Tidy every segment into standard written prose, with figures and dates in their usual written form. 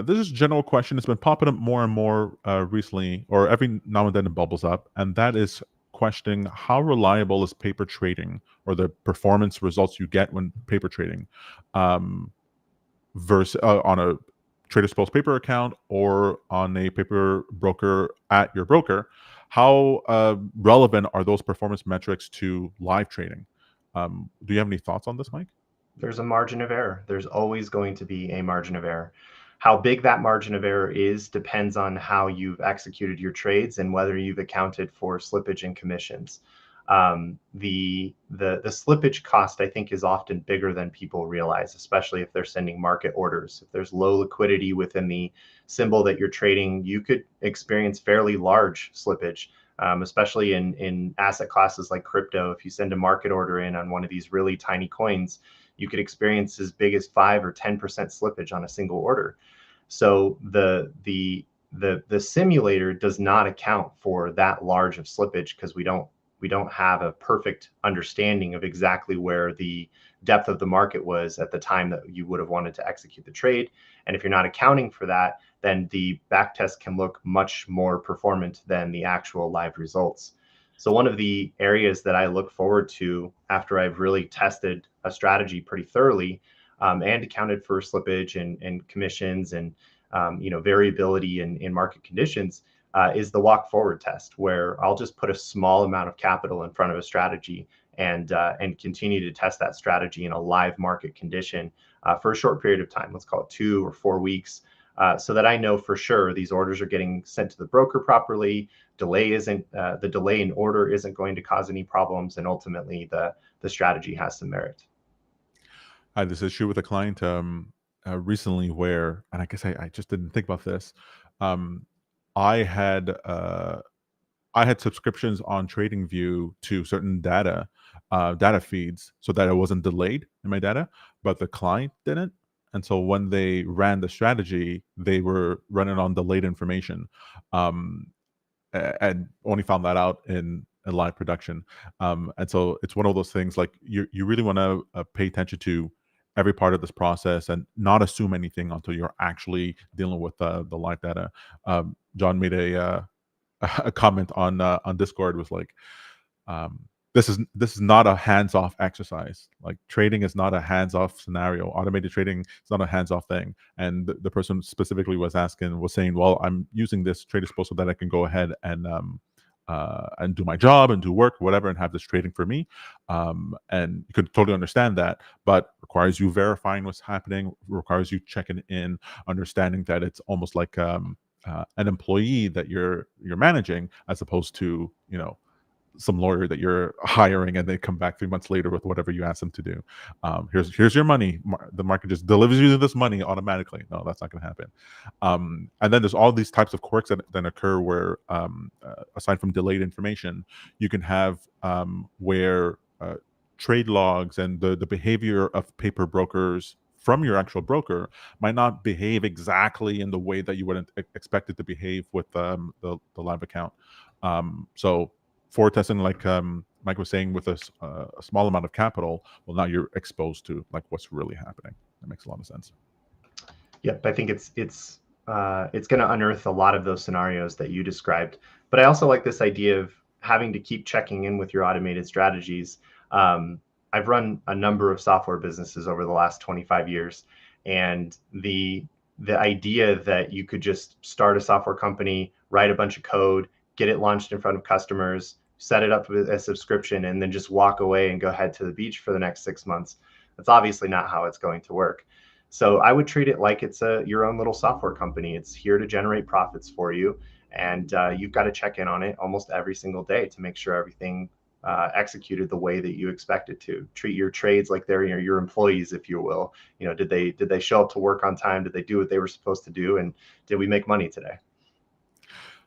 This is a general question. It's been popping up more and more recently, or every now and then it bubbles up, and that is questioning how reliable is paper trading or the performance results you get when paper trading um, versus on a TradersPost paper account or on a paper broker at your broker. How relevant are those performance metrics to live trading? Do you have any thoughts on this, Mike? There's a margin of error. There's always going to be a margin of error. How big that margin of error is depends on how you've executed your trades and whether you've accounted for slippage and commissions. The slippage cost, I think, is often bigger than people realize, especially if they're sending market orders. If there's low liquidity within the symbol that you're trading, you could experience fairly large slippage. Especially in asset classes like crypto. If you send a market order in on one of these really tiny coins, you could experience as big as 5 or 10% slippage on a single order. So the simulator does not account for that large of slippage because we don't have a perfect understanding of exactly where the depth of the market was at the time that you would have wanted to execute the trade. And if you're not accounting for that, then the backtest can look much more performant than the actual live results. So one of the areas that I look forward to after I've really tested a strategy pretty thoroughly and accounted for slippage and commissions and variability in market conditions is the walk forward test, where I'll just put a small amount of capital in front of a strategy and continue to test that strategy in a live market condition for a short period of time. Let's call it 2 or 4 weeks. So that I know for sure these orders are getting sent to the broker properly. The delay in order isn't going to cause any problems, and ultimately the strategy has some merit. I had this issue with a client recently where, and I guess I just didn't think about this. Um, I had subscriptions on TradingView to certain data feeds, so that it wasn't delayed in my data, but the client didn't. And so when they ran the strategy, they were running on delayed information, um, and only found that out in live production. And so it's one of those things like you really want to pay attention to every part of this process and not assume anything until you're actually dealing with the live data. John made a comment on Discord was like, um, this is not a hands-off exercise. Like trading is not a hands-off scenario. Automated trading is not a hands-off thing. And the person specifically was saying, well, I'm using this TradersPost so that I can go ahead and do my job and do work, whatever, and have this trading for me. And you could totally understand that, but requires you verifying what's happening, requires you checking in, understanding that it's almost like an employee that you're managing, as opposed to some lawyer that you're hiring and they come back 3 months later with whatever you ask them to do. Here's your money. The market just delivers you this money automatically. No, that's not going to happen. And then there's all these types of quirks that then occur where, aside from delayed information, you can have where trade logs and the behavior of paper brokers from your actual broker might not behave exactly in the way that you would expect it to behave with the live account. So for testing, like Mike was saying, with a small amount of capital, well, now you're exposed to like what's really happening. That makes a lot of sense. Yep, I think it's going to unearth a lot of those scenarios that you described. But I also like this idea of having to keep checking in with your automated strategies. I've run a number of software businesses over the last 25 years, and the idea that you could just start a software company, write a bunch of code, get it launched in front of customers, set it up with a subscription, and then just walk away and go head to the beach for the next 6 months. That's obviously not how it's going to work. So I would treat it like it's your own little software company. It's here to generate profits for you, and you've got to check in on it almost every single day to make sure everything executed the way that you expect it to. Treat your trades like they're your employees, if you will. Did they show up to work on time? Did they do what they were supposed to do? And did we make money today?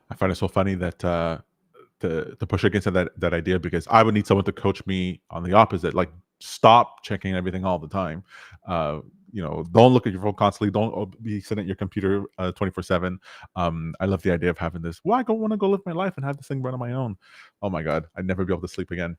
I find it so funny that to push against that idea, because I would need someone to coach me on the opposite. Like, stop checking everything all the time. Don't look at your phone constantly. Don't be sitting at your computer 24/7. I love the idea of having this. Well, I want to go live my life and have this thing run on my own. Oh my God, I'd never be able to sleep again.